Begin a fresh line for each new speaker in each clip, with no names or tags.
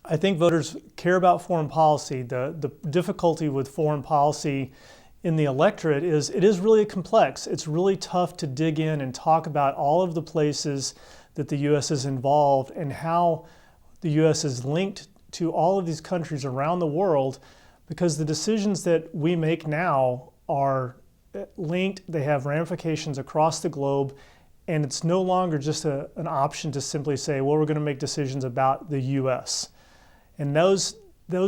I think voters care about foreign policy. The difficulty with foreign policy in the electorate is it is really complex. It's really tough to dig in and talk about all of the places that the U.S. is involved and how the U.S. is linked to all of these countries around the world, because the decisions that we make now are linked, they have ramifications across the globe, and it's no longer just an option to simply say, well, we're going to make decisions about the U.S. And those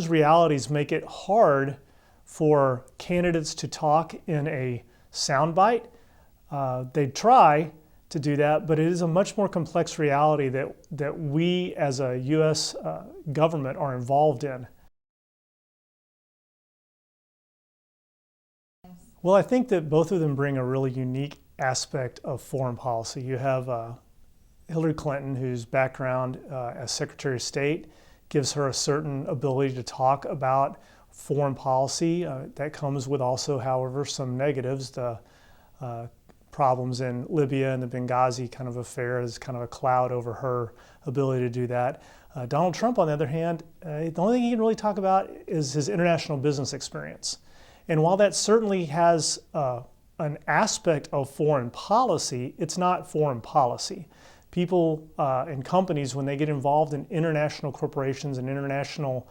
realities make it hard for candidates to talk in a soundbite. They try to do that, but it is a much more complex reality that we as a U.S. Government are involved in. Well, I think that both of them bring a really unique aspect of foreign policy. You have Hillary Clinton, whose background as Secretary of State gives her a certain ability to talk about foreign policy. That comes with also, however, some negatives. The problems in Libya and the Benghazi kind of affair is kind of a cloud over her ability to do that. Donald Trump, on the other hand, the only thing he can really talk about is his international business experience. And while that certainly has an aspect of foreign policy, it's not foreign policy. People and companies, when they get involved in international corporations and international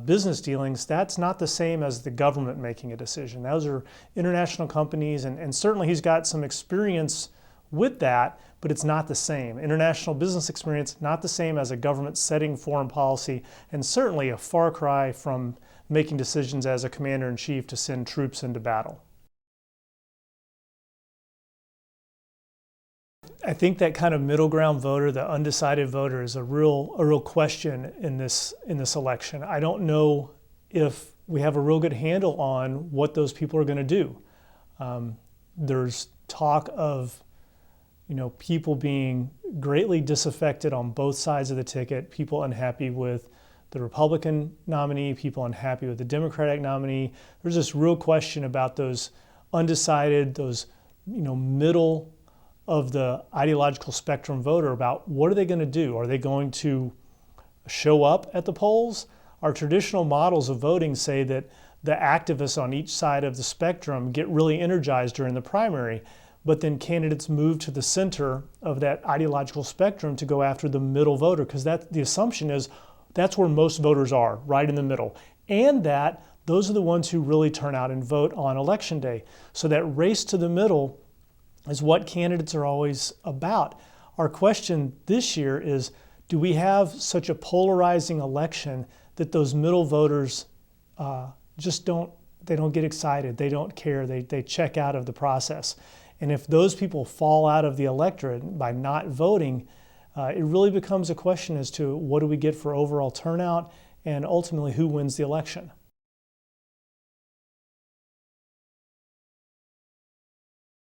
business dealings, that's not the same as the government making a decision. Those are international companies, and certainly he's got some experience with that, but it's not the same. International business experience, not the same as a government setting foreign policy, and certainly a far cry from making decisions as a commander-in-chief to send troops into battle. I think that kind of middle ground voter, the undecided voter, is a real question in this election. I don't know if we have a real good handle on what those people are going to do. There's talk of people being greatly disaffected on both sides of the ticket, people unhappy with the Republican nominee, people unhappy with the Democratic nominee. There's this real question about those undecided, those middle of the ideological spectrum voter, about what are they going to do? Are they going to show up at the polls? Our traditional models of voting say that the activists on each side of the spectrum get really energized during the primary, but then candidates move to the center of that ideological spectrum to go after the middle voter, because the assumption is that's where most voters are, right in the middle, and that those are the ones who really turn out and vote on Election Day. So that race to the middle is what candidates are always about. Our question this year is, do we have such a polarizing election that those middle voters just don't get excited, they don't care, they check out of the process? And if those people fall out of the electorate by not voting, it really becomes a question as to what do we get for overall turnout and ultimately who wins the election.